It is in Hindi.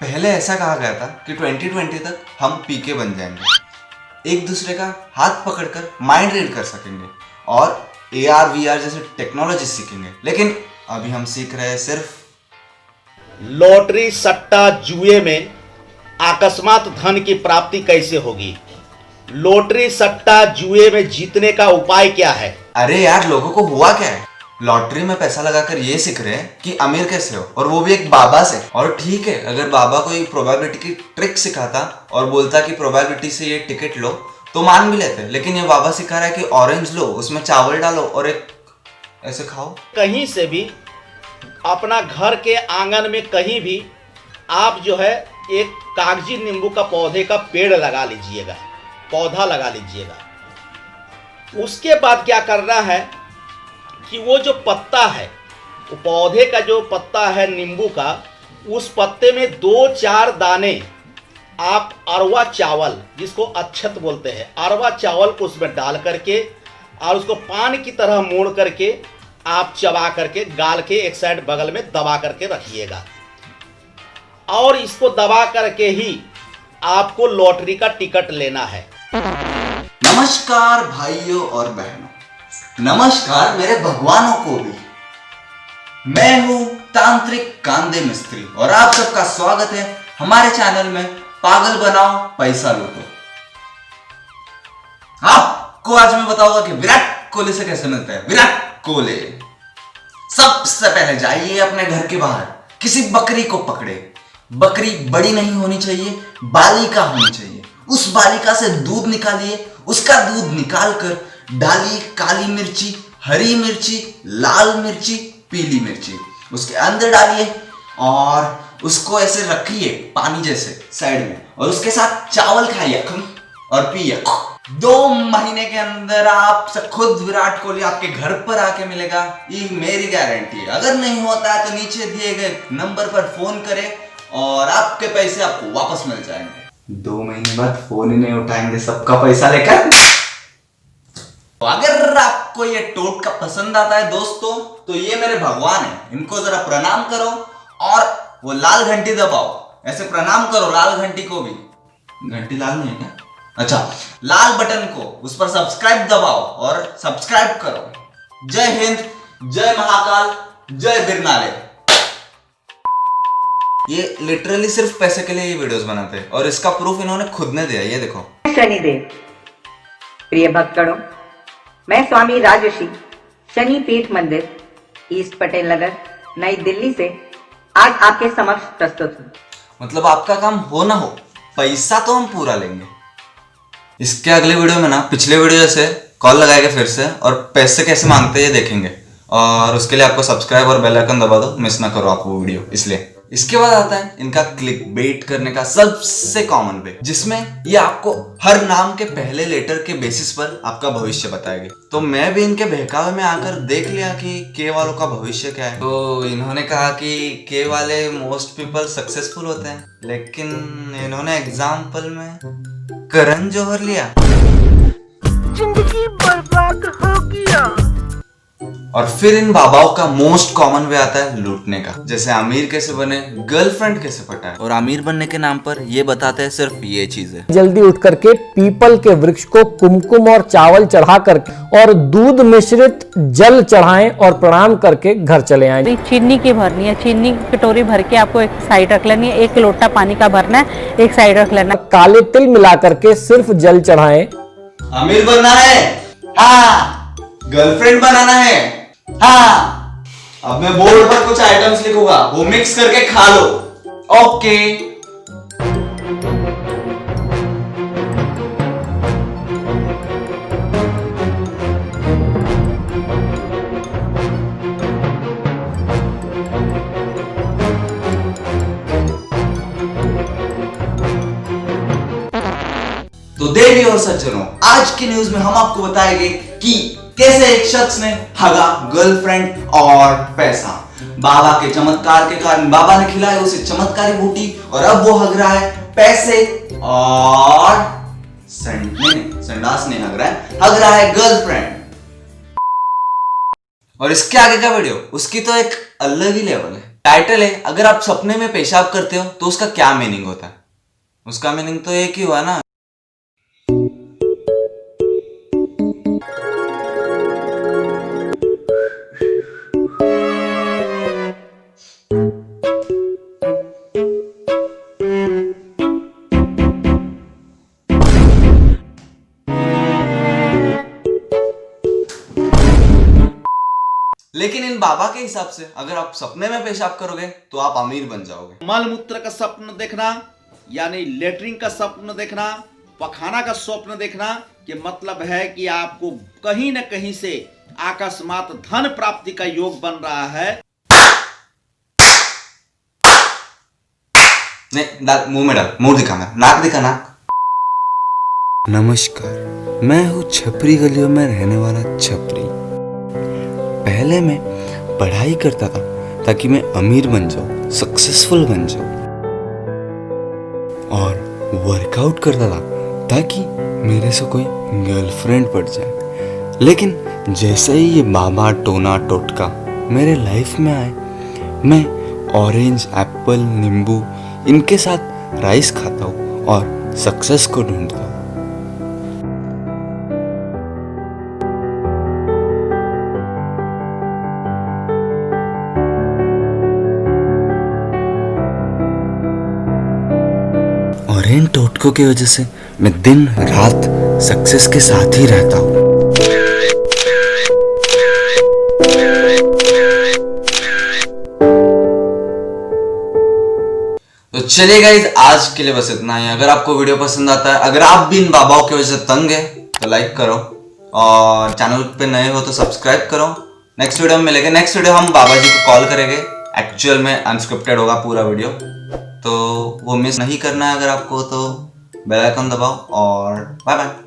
पहले ऐसा कहा गया था कि 2020 तक हम पीके बन जाएंगे, एक दूसरे का हाथ पकड़कर माइंड रीड कर सकेंगे और AR VR जैसे टेक्नोलॉजी सीखेंगे। लेकिन अभी हम सीख रहे हैं सिर्फ लॉटरी सट्टा जुए में अकस्मात धन की प्राप्ति कैसे होगी। लॉटरी सट्टा जुए में जीतने का उपाय क्या है। अरे यार, लोगों को हुआ क्या है, लॉटरी में पैसा लगाकर ये सीख रहे हैं कि अमीर कैसे हो, और वो भी एक बाबा से। और ठीक है, अगर बाबा कोई प्रोबेबिलिटी की ट्रिक सिखाता और बोलता कि प्रोबेबिलिटी से ये टिकट लो तो मान भी लेते, लेकिन ये बाबा सिखा रहा है कि ऑरेंज लो, उसमें चावल डालो और एक ऐसे खाओ। कहीं से भी अपना घर के आंगन में कहीं भी आप जो है एक कागजी नींबू का पौधे का पेड़ लगा लीजिएगा, पौधा लगा लीजिएगा। उसके बाद क्या करना है कि वो जो पत्ता है, वो पौधे का जो पत्ता है नींबू का, उस पत्ते में 2-4 दाने आप अरवा चावल, जिसको अक्षत बोलते हैं, अरवा चावल को उसमें डाल करके और उसको पान की तरह मोड़ करके आप चबा करके गाल के एक साइड बगल में दबा करके रखिएगा। और इसको दबा करके ही आपको लॉटरी का टिकट लेना है। नमस्कार भाइयों और बहनों, नमस्कार मेरे भगवानों को भी। मैं हूं तांत्रिक कांदे मिस्त्री और आप सबका स्वागत है हमारे चैनल में पागल बनाओ पैसा लूटो। आपको आज मैं बताऊंगा कि विराट कोहली से कैसे मिलता है। विराट कोहली सबसे पहले जाइए अपने घर के बाहर, किसी बकरी को पकड़े। बकरी बड़ी नहीं होनी चाहिए, बालिका होनी चाहिए। उस बालिका से दूध निकालिए, उसका दूध निकालकर डालिए काली मिर्ची, हरी मिर्ची, लाल मिर्ची, पीली मिर्ची, उसके अंदर डालिए और उसको ऐसे रखिए पानी जैसे साइड में, और उसके साथ चावल खाइए और पिए। 2 महीने के अंदर आपसे खुद विराट कोहली आपके घर पर आके मिलेगा, ये मेरी गारंटी है। अगर नहीं होता है तो नीचे दिए गए नंबर पर फोन करें और आपके पैसे आपको वापस मिल जाएंगे। 2 महीने बाद फोन ही नहीं उठाएंगे सबका पैसा लेकर। अगर आपको ये टोटका पसंद आता है दोस्तों, तो ये मेरे भगवान है, इनको जरा प्रणाम करो और वो लाल घंटी दबाओ। ऐसे प्रणाम करो लाल घंटी को भी। घंटी लाल नहीं है क्या? अच्छा, लाल बटन को, उस पर सब्सक्राइब दबाओ और सब्सक्राइब करो। जय हिंद, जय महाकाल, जय बिरनाले। ये लिटरली सिर्फ पैसे के लिए ये वीडियोस बनाते हैं और इसका प्रूफ इन्होंने खुद ने दिया। ये देखो। शनिदेव, प्रिय भक्तगणों, मैं स्वामी राजर्षि शनि पीठ मंदिर, ईस्ट पटेल नगर, नई दिल्ली से आज आपके समक्ष प्रस्तुत हूँ। मतलब आपका काम हो ना हो, पैसा तो हम पूरा लेंगे। इसके अगले वीडियो में ना पिछले वीडियो जैसे कॉल लगाएंगे फिर से, और पैसे कैसे मांगते हैं ये देखेंगे। और उसके लिए आपको सब्सक्राइब और बेल आइकन दबा दो, मिस ना करो आप वो वीडियो। इसलिए इसके बाद आता है इनका क्लिक बेट करने का सबसे कॉमन वे, जिसमें ये आपको हर नाम के पहले लेटर के बेसिस पर आपका भविष्य बताएंगे। तो मैं भी इनके बहकावे में आकर देख लिया कि के वालों का भविष्य क्या है। तो इन्होंने कहा कि के वाले मोस्ट पीपल सक्सेसफुल होते हैं, लेकिन इन्होंने एग्जाम्पल में करण जौहर लिया। जिंदगी बर्बाद हो गया। और फिर इन बाबाओं का मोस्ट कॉमन वे आता है लूटने का, जैसे अमीर कैसे बने, गर्लफ्रेंड कैसे पटाए, और अमीर बनने के नाम पर ये बताते हैं सिर्फ ये चीजें। जल्दी उठ करके पीपल के वृक्ष को कुमकुम और चावल चढ़ा करके और दूध मिश्रित जल चढ़ाएं और प्रणाम करके घर चले आएं। चीनी की भरनी है, चीनी की कटोरी भर के आपको एक साइड रख लेनी है, 1 लोटा पानी का भरना है, एक साइड रख लेना है। काले तिल मिला करके सिर्फ जल चढ़ाएं। अमीर बनना है, हाँ। गर्लफ्रेंड बनाना है, हाँ। अब मैं बोर्ड पर कुछ आइटम्स लिखूंगा, वो मिक्स करके खा लो। ओके। तो देवी और सज्जनों, आज की न्यूज में हम आपको बताएंगे कि कैसे एक शख्स ने ठगा गर्लफ्रेंड और पैसा। बाबा के चमत्कार के कारण बाबा ने खिलाई उसे चमत्कारी बूटी और अब वो हग रहा है पैसे और संडास नहीं हग रहा है, हग रहा है गर्लफ्रेंड। और इसके आगे का वीडियो उसकी तो एक अलग ही लेवल है। टाइटल है अगर आप सपने में पेशाब करते हो तो उसका क्या मीनिंग होता है? उसका मीनिंग तो एक ही हुआ ना। लेकिन इन बाबा के हिसाब से अगर आप सपने में पेशाब करोगे तो आप अमीर बन जाओगे। मल मूत्र का स्वप्न देखना यानी लेटरिन का स्वप्न देखना, पखाना का स्वप्न देखना कि मतलब है कि आपको कहीं न कहीं से अकस्मात धन प्राप्ति का योग बन रहा है। नहीं, मुंह में डाल, मुंह दिखा, नाक दिखा, नाक। नमस्कार, मैं हूँ छपरी गलियों में रहने वाला छपरी। पहले मैं पढ़ाई करता था ताकि मैं अमीर बन जाऊं, सक्सेसफुल बन जाऊं, और वर्कआउट करता था ताकि मेरे से कोई गर्लफ्रेंड पड़ जाए। लेकिन जैसे ही ये बाबा टोना टोटका मेरे लाइफ में आए, मैं ऑरेंज, एप्पल, नींबू इनके साथ राइस खाता हूँ और सक्सेस को ढूंढता हूँ। और इन टोटकों की वजह से मैं दिन रात सक्सेस के साथ ही रहता हूँ। तो चलिए गाइस, आज के लिए बस इतना ही। अगर आपको वीडियो पसंद आता है, अगर आप भी इन बाबाओं की वजह से तंग है तो लाइक करो, और चैनल पे नए हो तो सब्सक्राइब करो। नेक्स्ट वीडियो में मिलेंगे। नेक्स्ट वीडियो हम बाबा जी को कॉल करेंगे। एक्चुअल में अनस्क्रिप्टेड होगा पूरा वीडियो, तो वो मिस नहीं करना है। अगर आपको तो बेल आइकन दबाओ, और बाय बाय।